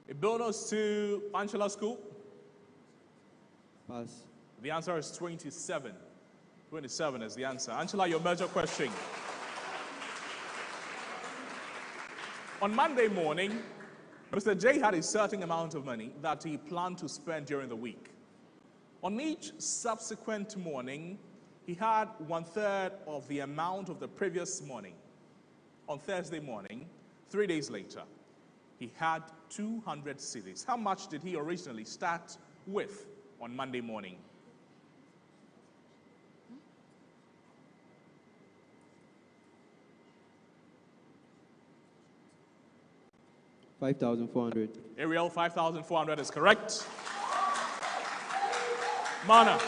A bonus to Ancilla School. Pass. The answer is 27. 27 is the answer. Ancilla, your major question. On Monday morning, Mr. J had a certain amount of money that he planned to spend during the week. On each subsequent morning, he had 1/3 of the amount of the previous morning. On Thursday morning, 3 days later, he had 200 cedis. How much did he originally start with on Monday morning? $5,400. Ariel, 5,400 is correct. Manna.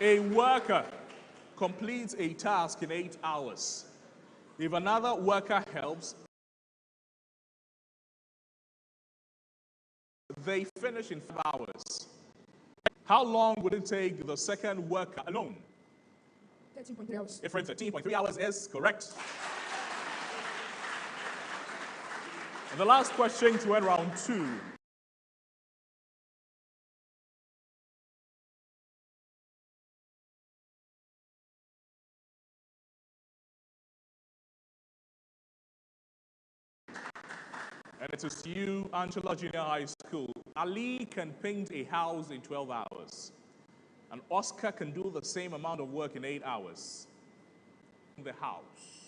A worker completes a task in 8 hours. If another worker helps, they finish in 5 hours. How long would it take the second worker alone? 13.3 hours. Different 13.3 hours is correct. And the last question to end round 2. And it is you, Ancilla Junior High School. Ali can paint a house in 12 hours. And Oscar can do the same amount of work in 8 hours. The house.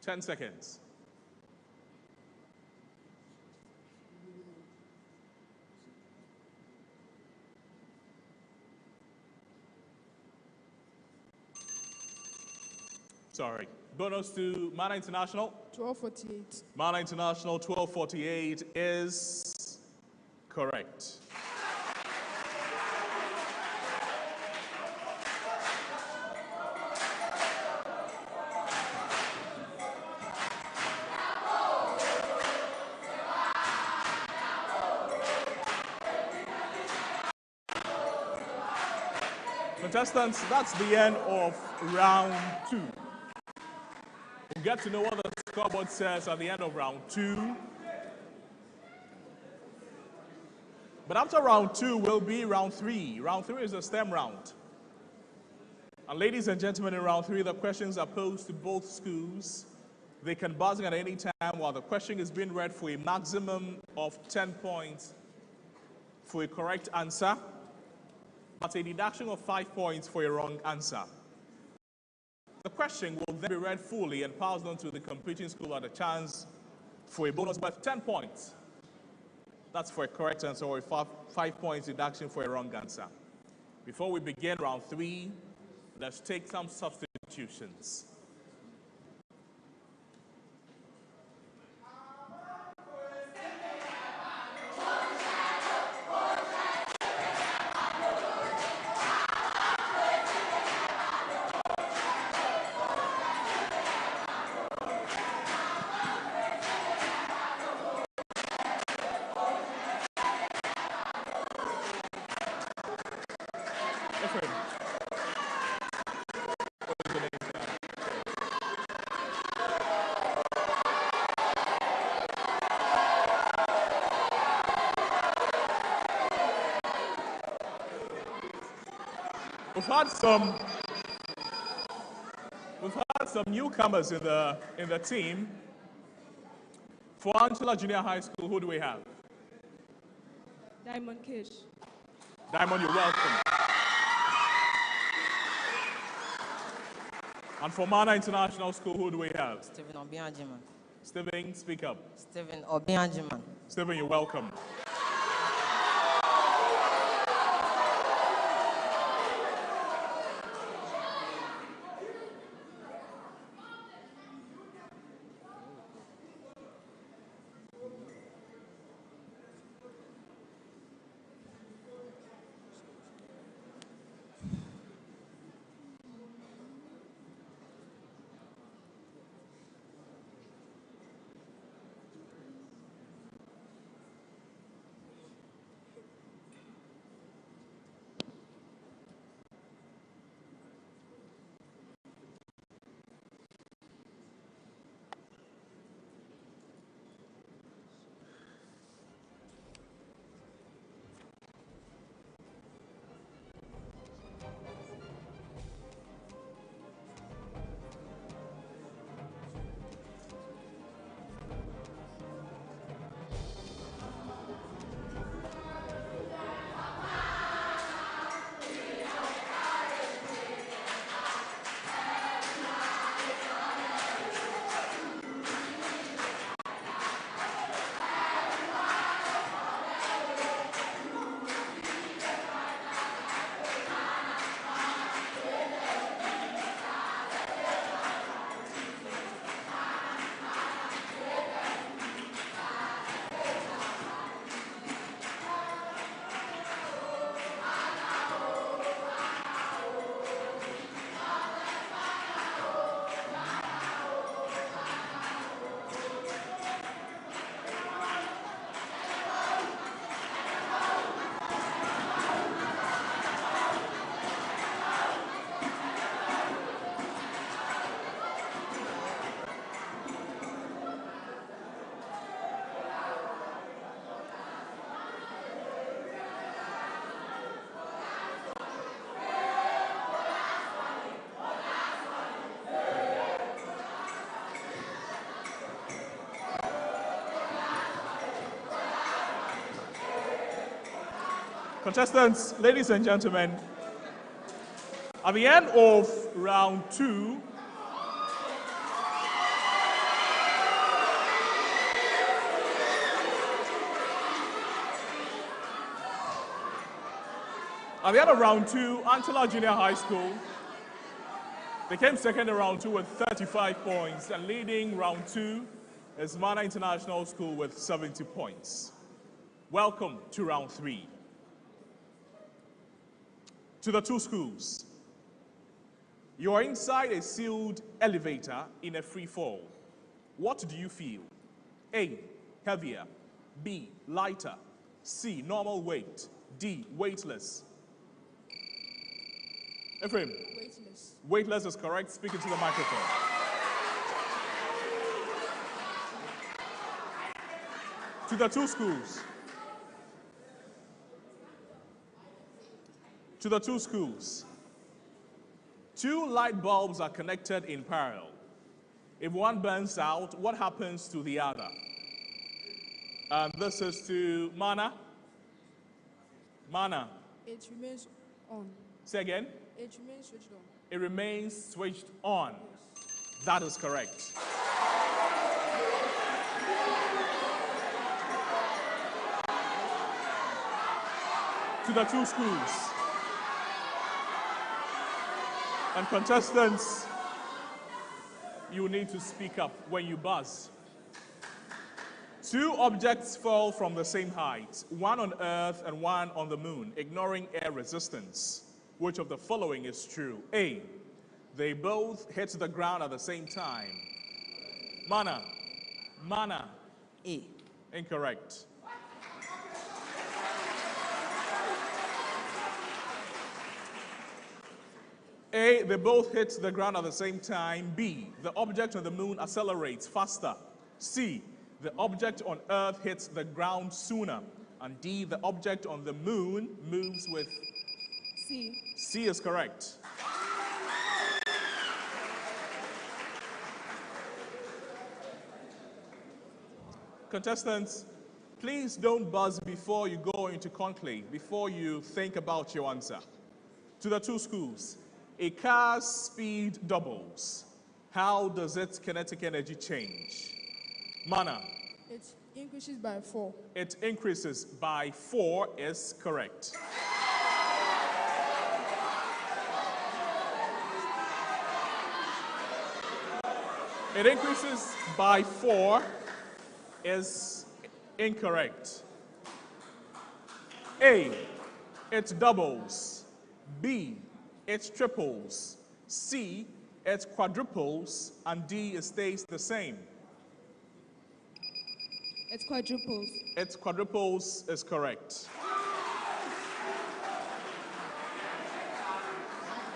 Ten seconds. Sorry. Bonus to Manna International. 12:48. Manna International 12:48 is correct. Contestants, that's the end of round 2. We'll get to know what the scoreboard says at the end of round 2. But after round 2 will be round 3. Round 3 is the STEM round. And ladies and gentlemen, in round 3, the questions are posed to both schools. They can buzz in at any time while the question is being read for a maximum of 10 points for a correct answer, but a deduction of 5 points for a wrong answer. The question will then be read fully and passed on to the competing school at a chance for a bonus worth 10 points. That's for a correct answer or a 5 points deduction for a wrong answer. Before we begin round 3, let's take some substitutions. We've had some newcomers in the team. For Ancilla Junior High School, who do we have? Diamond Kish. Diamond, you're welcome. And for Manna International School, who do we have? Stephen Obianjiman. Stephen, speak up. Stephen Obianjiman. Stephen, you're welcome. Contestants, ladies and gentlemen, at the end of round 2, Ancilla Junior High School, they came second in round 2 with 35 points, and leading round 2 is Manna International School with 70 points. Welcome to round 3. To the two schools, you are inside a sealed elevator in a free fall. What do you feel? A, heavier. B, lighter. C, normal weight. D, weightless. Ephraim. Weightless. Weightless is correct. Speak into the microphone. To the two schools. To the two schools. 2 light bulbs are connected in parallel. If one burns out, what happens to the other? And this is to Manna. Manna. It remains on. Say again. It remains switched on. It remains switched on. That is correct. To the two schools. And contestants, you need to speak up when you buzz. 2 objects fall from the same height, one on Earth and one on the moon, ignoring air resistance. Which of the following is true? A, they both hit the ground at the same time. Manna. A. Incorrect. A, they both hit the ground at the same time. B, the object on the moon accelerates faster. C, the object on Earth hits the ground sooner. And D, the object on the moon moves with... C. C is correct. Contestants, please don't buzz before you go into conclave, before you think about your answer. To the two schools. A car's speed doubles. How does its kinetic energy change? Manna. It increases by 4. It increases by 4 is correct. It increases by 4 is incorrect. A, it doubles. B, it triples. C, it quadruples. And D, it stays the same. It quadruples. It quadruples is correct.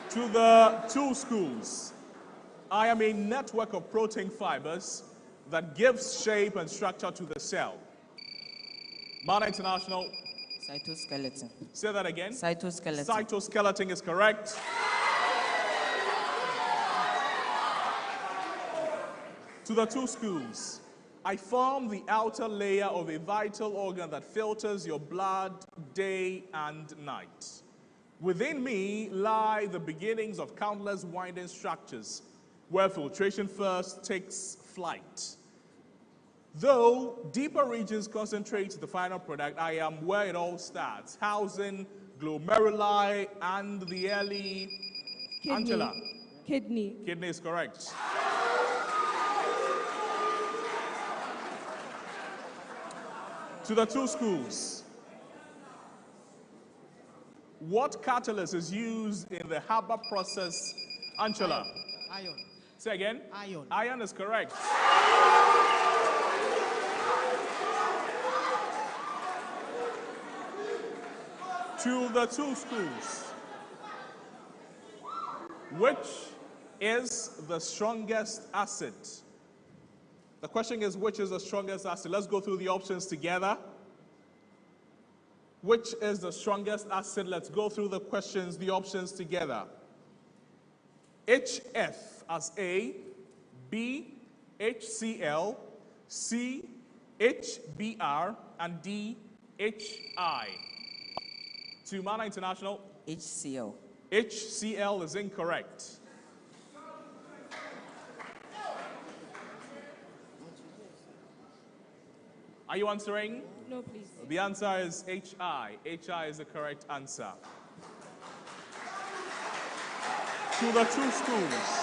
To the two schools. I am a network of protein fibers that gives shape and structure to the cell. Manna International. Cytoskeleton. Say that again. Cytoskeleton. Cytoskeleton is correct. To the two schools. I form the outer layer of a vital organ that filters your blood day and night. Within me lie the beginnings of countless winding structures where filtration first takes flight. Though deeper regions concentrate the final product, I am where it all starts, housing glomeruli and the early Ancilla. Kidney. Kidney is correct. To the two schools. What catalyst is used in the Haber process, Ancilla? Iron. Say again? Iron. Iron is correct. To the two schools. Which is the strongest acid? The question is, which is the strongest acid? Let's go through the options together. Which is the strongest acid? Let's go through the questions, the options together. HF as A, B, HCl, C, HBr, and D, HI. To Manna International, HCL. HCL is incorrect. Are you answering? No, please. The answer is HI. HI is the correct answer. To the two schools.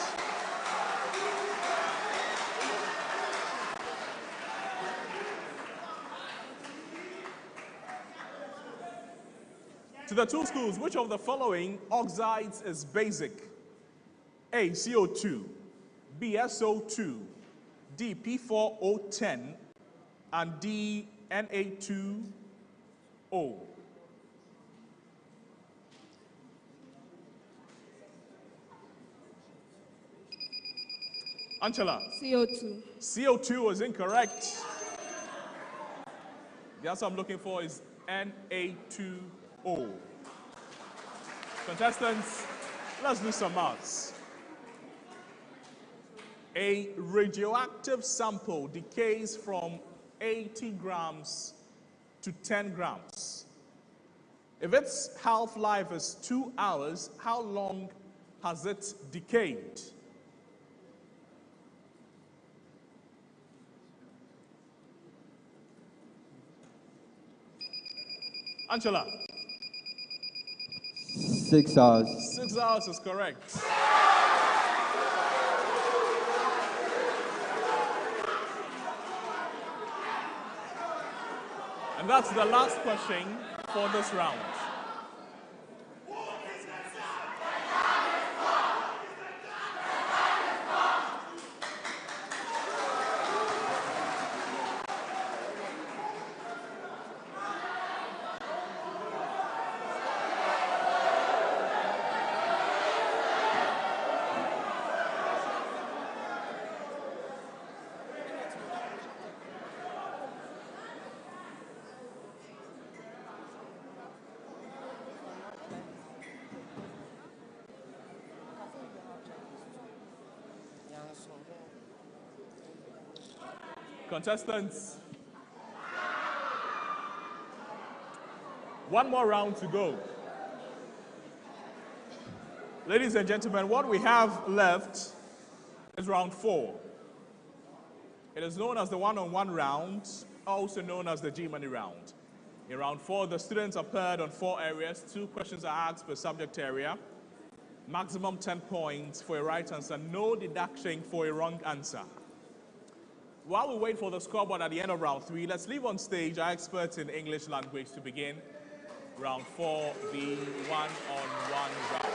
To the two schools, which of the following oxides is basic? A, CO2, B, SO2, D, P4O10, and D, Na2O. Ancilla, CO2. CO2 is incorrect. The answer I'm looking for is Na2O. Contestants, let's do some maths. A radioactive sample decays from 80 grams to 10 grams. If its half-life is 2 hours, how long has it decayed? Ancilla, 6 hours. 6 hours is correct. And that's the last question for this round. Contestants, one more round to go. Ladies and gentlemen, what we have left is round 4. It is known as the one-on-one round, also known as the G-Money round. In round 4, the students are paired on 4 areas. 2 questions are asked per subject area. Maximum 10 points for a right answer, no deduction for a wrong answer. While we wait for the scoreboard at the end of round 3, let's leave on stage our experts in English language to begin round 4, the one-on-one round.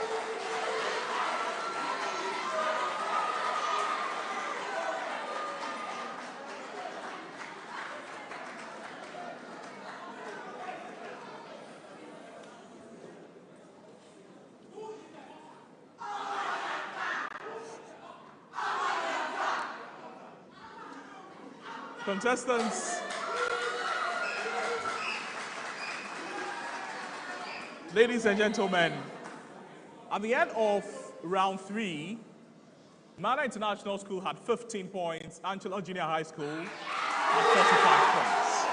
Contestants, ladies and gentlemen, at the end of round 3, Manna International School had 15 points, Ancilla Junior High School had 45 points.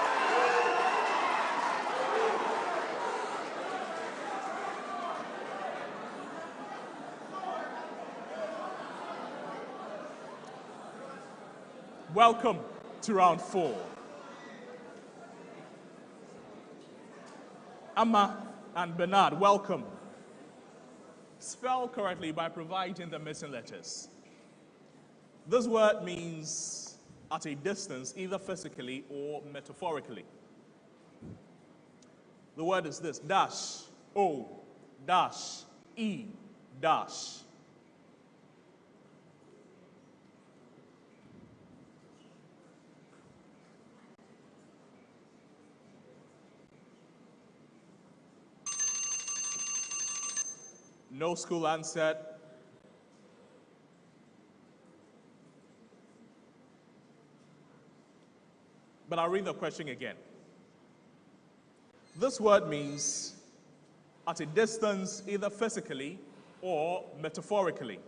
Welcome to round 4. Amma and Bernard, welcome. Spell correctly by providing the missing letters. This word means at a distance, either physically or metaphorically. The word is this: dash, O, dash, E, dash. No school answered. But I'll read the question again. This word means at a distance, either physically or metaphorically.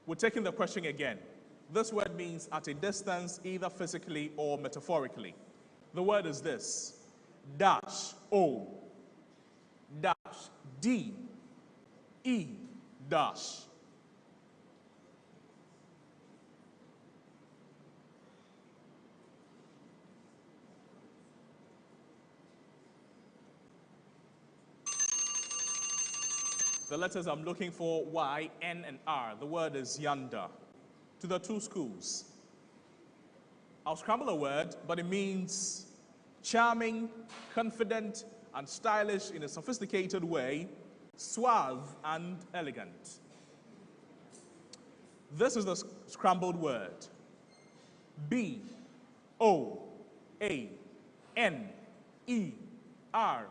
We're taking the question again. This word means at a distance, either physically or metaphorically. The word is this: dash O dash D E dash. The letters I'm looking for, Y, N, and R. The word is yonder. To the two schools. I'll scramble a word, but it means charming, confident, and stylish in a sophisticated way, suave and elegant. This is the scrambled word. B, O, A, N, E, R,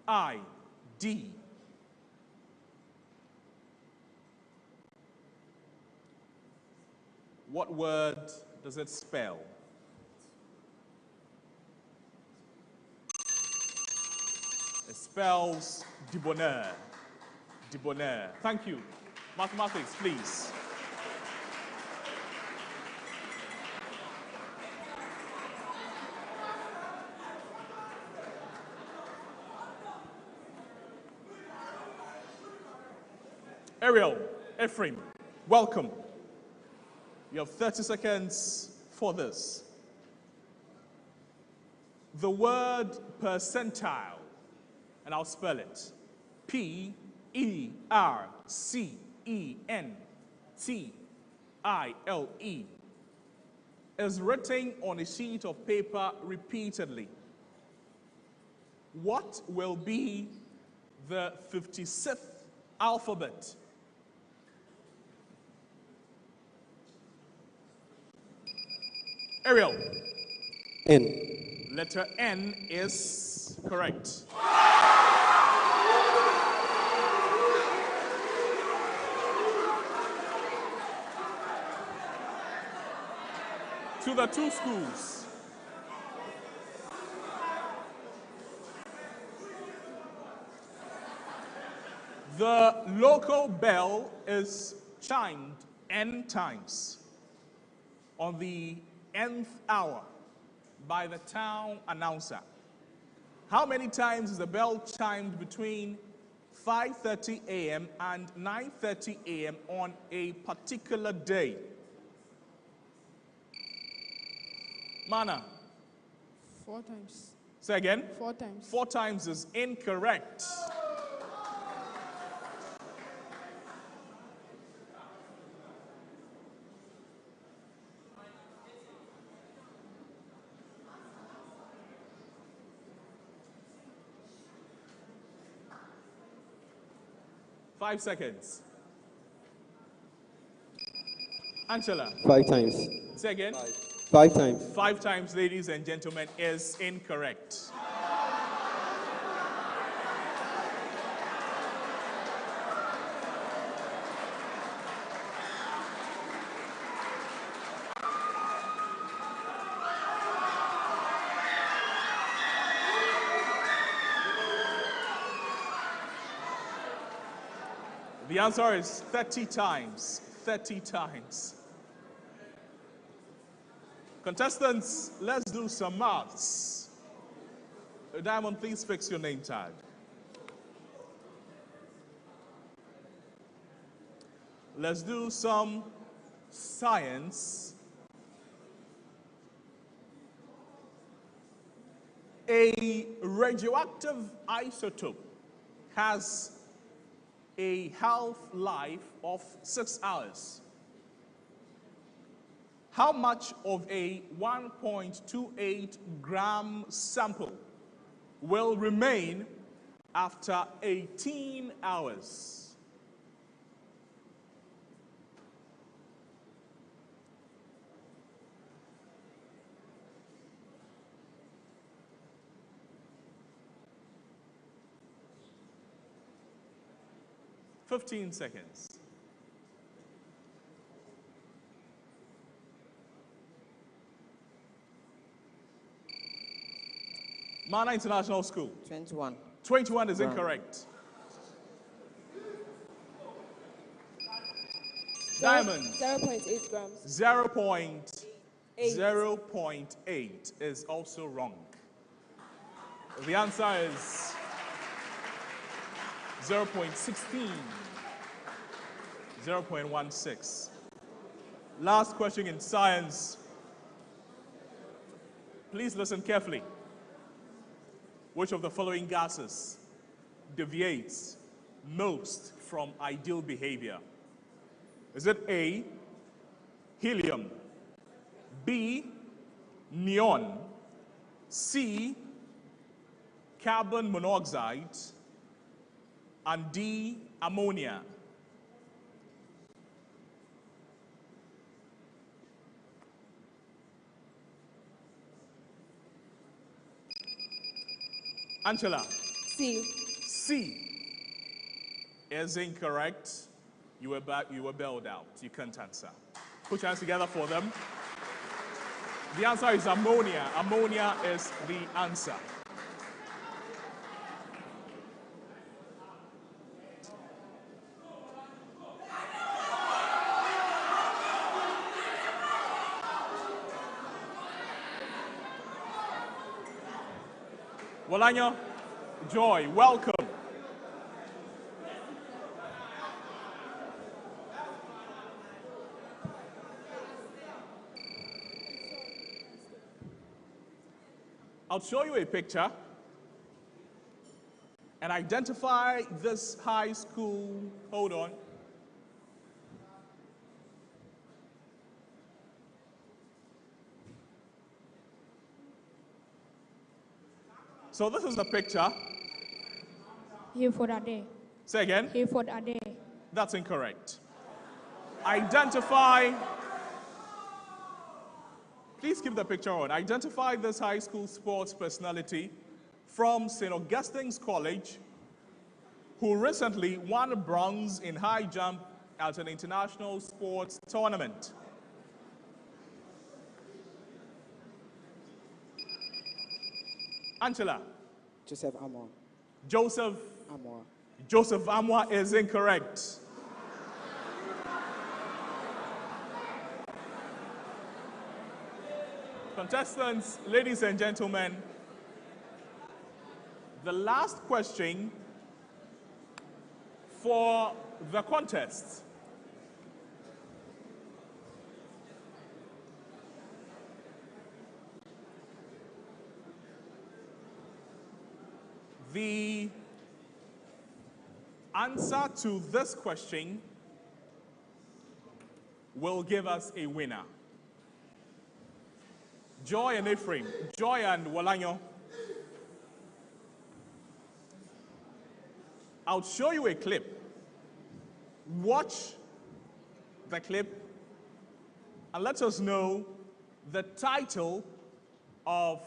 I, D. What word does it spell? It spells debonair. Debonair. Thank you. Mathematics, please. Ariel, Ephraim, welcome. You have 30 seconds for this. The word percentile, and I'll spell it. P-E-R-C-E-N-T-I-L-E is written on a sheet of paper repeatedly. What will be the 56th alphabet? Ariel. N. Letter N is correct. To the two schools. The local bell is chimed N times on the nth hour by the town announcer. How many times is the bell chimed between 5:30 a.m. and 9:30 a.m. on a particular day? Manna. 4 times. Say again? 4 times. 4 times is incorrect. Five seconds. Ancilla. 5 times. Say again? 5 times. 5 times, ladies and gentlemen, is incorrect. The answer is 30 times. 30 times. Contestants, let's do some maths. Diamond, please fix your name tag. Let's do some science. A radioactive isotope has a half-life of 6 hours. How much of a 1.28 gram sample will remain after 18 hours? Fifteen seconds. Manna International School. 21. 21 is incorrect. Diamond. 0.8 grams. 0.8 is also wrong. The answer is 0.16, 0.16. Last question in science. Please listen carefully. Which of the following gases deviates most from ideal behavior? Is it A, helium, B, neon, C, carbon monoxide, and D, ammonia? Ancilla. C. C is incorrect. You were bailed out. You can't answer. Put your hands together for them. The answer is ammonia. Ammonia is the answer. Walanya, Joy, welcome. I'll show you a picture and identify this high school. Hold on. So this is the picture. Hayford Ade. Say again. Hayford Ade. That's incorrect. Identify. Please keep the picture on. Identify this high school sports personality from St. Augustine's College who recently won bronze in high jump at an international sports tournament. Ancilla. Joseph Amor. Joseph. Amor. Joseph Amwa is incorrect. Contestants, ladies and gentlemen, the last question for the contest. The answer to this question will give us a winner. Joy and Ephraim, Joy and Walanyo. I'll show you a clip. Watch the clip and let us know the title of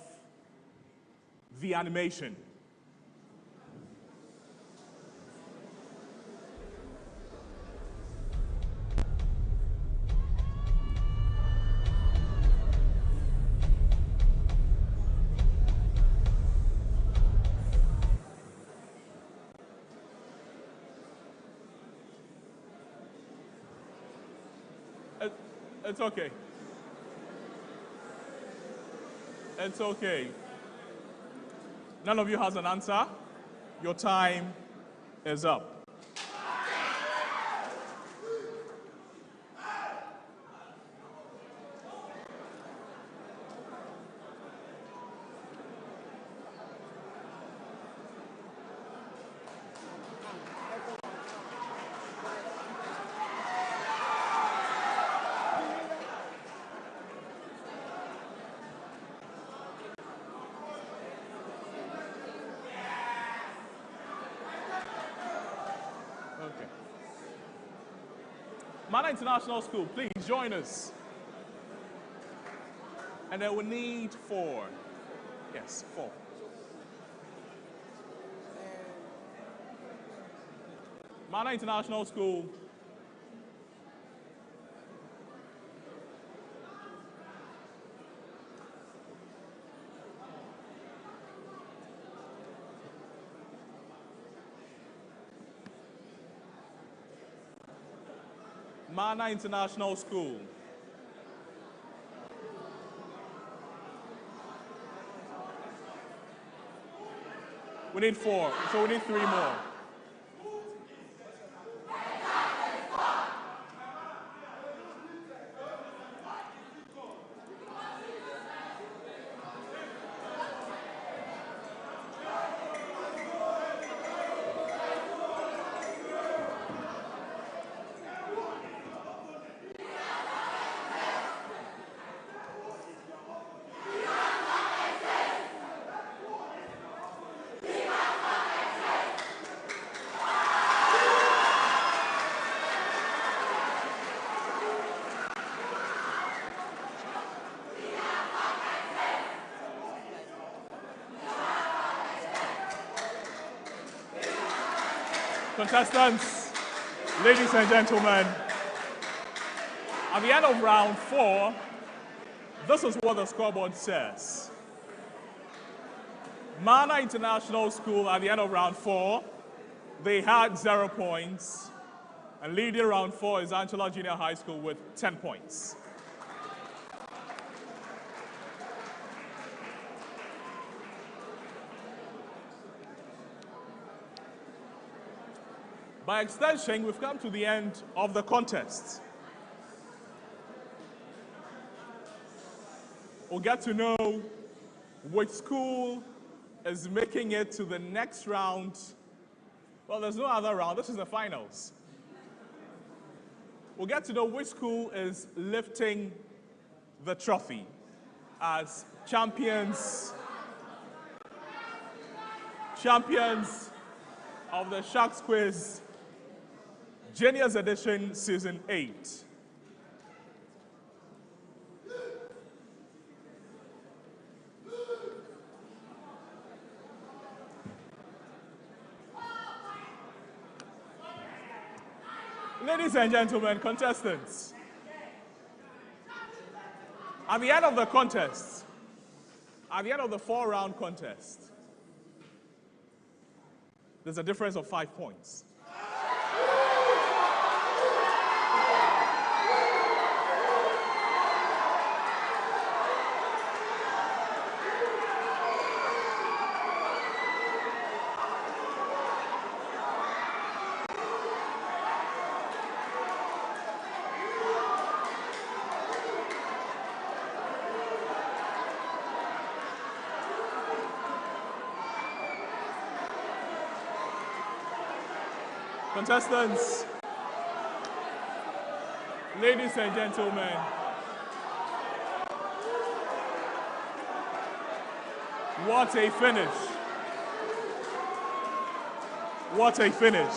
the animation. It's okay. It's okay. None of you has an answer. Your time is up. Okay. Manna International School, please join us. And then we need 4. Yes, 4. Manna International School. Manna International School. We need 4, so we need 3 more. Contestants, ladies and gentlemen, at the end of round 4, this is what the scoreboard says. Manna International School at the end of round 4, they had 0 points. And leading round 4 is Ancilla Junior High School with 10 points. By extension, we've come to the end of the contest. We'll get to know which school is making it to the next round. Well, there's no other round. This is the finals. We'll get to know which school is lifting the trophy as champions of the Sharks Quiz Juniors Edition Season 8. Ladies and gentlemen, contestants, at the end of the contest, at the end of the 4-round contest, there's a difference of 5 points. Contestants, ladies and gentlemen, what a finish. What a finish.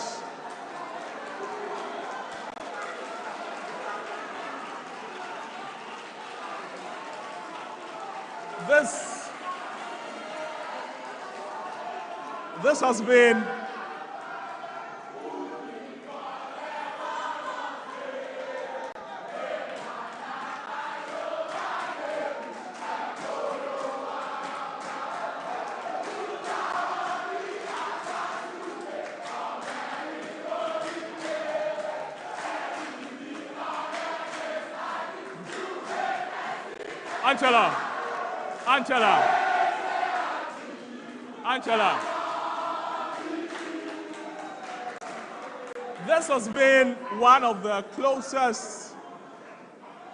This has been Ancilla. This has been one of the closest,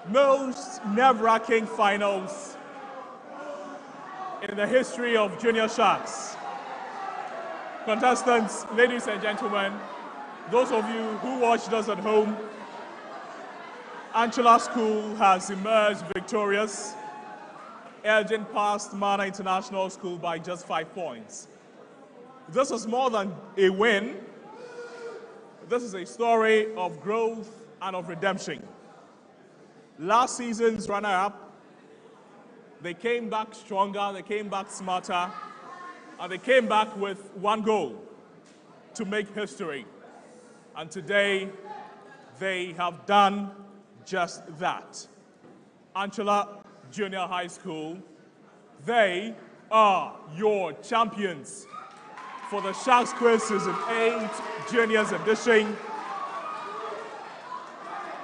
most nerve-wracking finals in the history of Junior Sharks. Contestants, ladies and gentlemen, those of you who watched us at home, Ancilla School has emerged victorious, edging past Manna International School by just 5 points. This is more than a win. This is a story of growth and of redemption. Last season's runner-up, they came back stronger, they came back smarter, and they came back with one goal: to make history. And today, they have done just that. Ancilla Junior High School, they are your champions for the Sharks Quiz Season 8 Juniors Edition.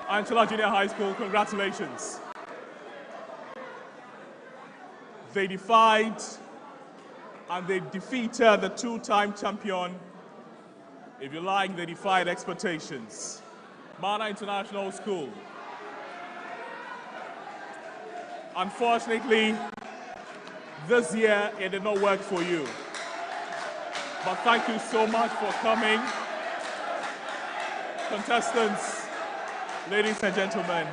Ancilla Junior High School, congratulations. They defied and they defeated the two-time champion. If you like, they defied expectations. Manna International School. Unfortunately, this year it did not work for you. But thank you so much for coming. Contestants, ladies and gentlemen,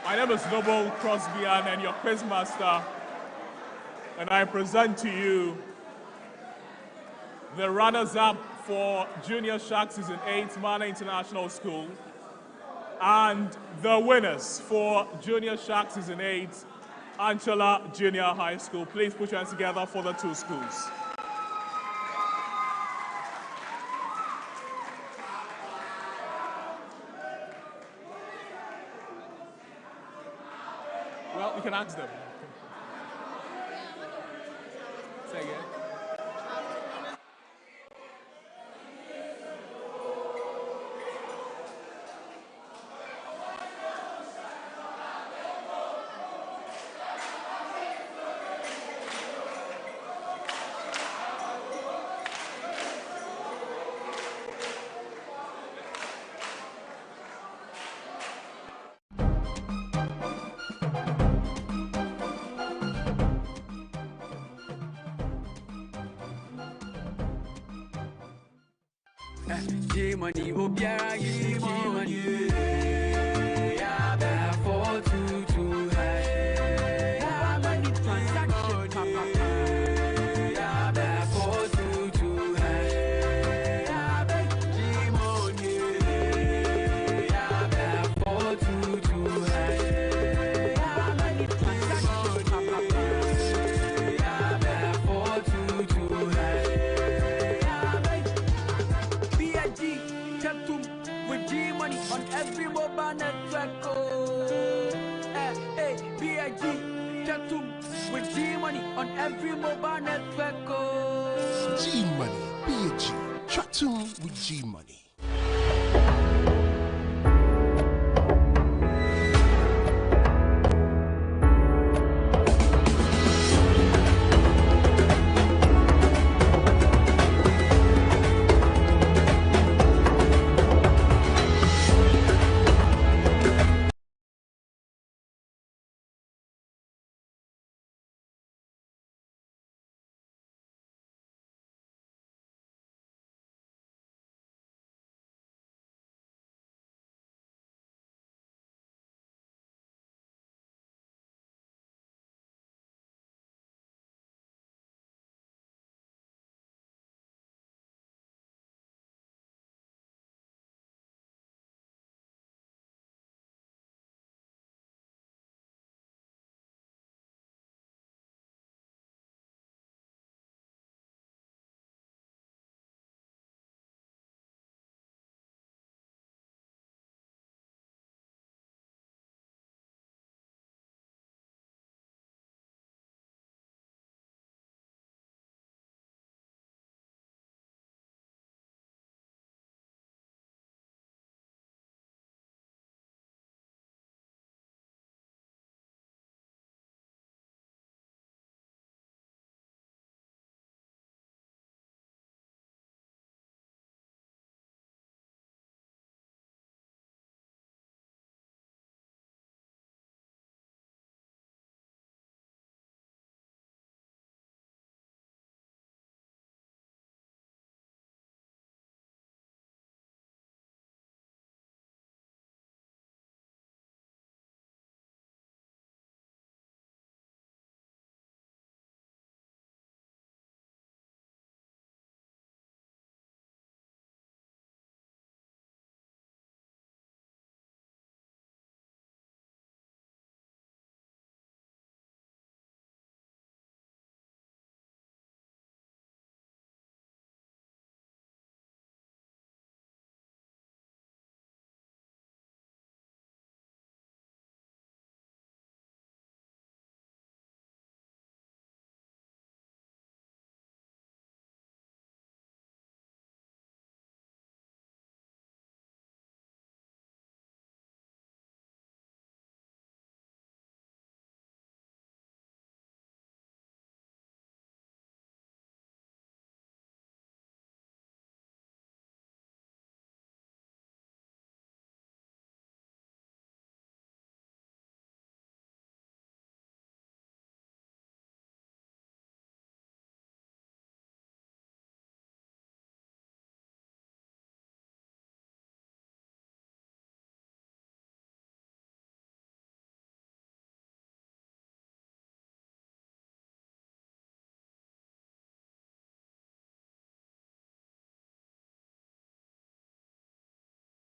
my name is Noble Crosbyan and your quizmaster, and I present to you the runners-up for Junior Shark Season 8 Manna International School and the winners for Junior Shark Season 8 Ancilla Junior High School. Please put your hands together for the two schools. Well, you can ask them. Say again. G-Money, Obiara, G-Money. Yeah, better fall too high. Yeah, money transaction, papa. Yeah, better fall too high. Yeah, G-Money. Yeah, better fall too high. Yeah, money transaction, papa. Yeah, better fall too high. With G-Money on every mobile network. Hey, B.I.G. Chatum with G-Money on every mobile network. G-Money, B.I.G. Chatum with G-Money.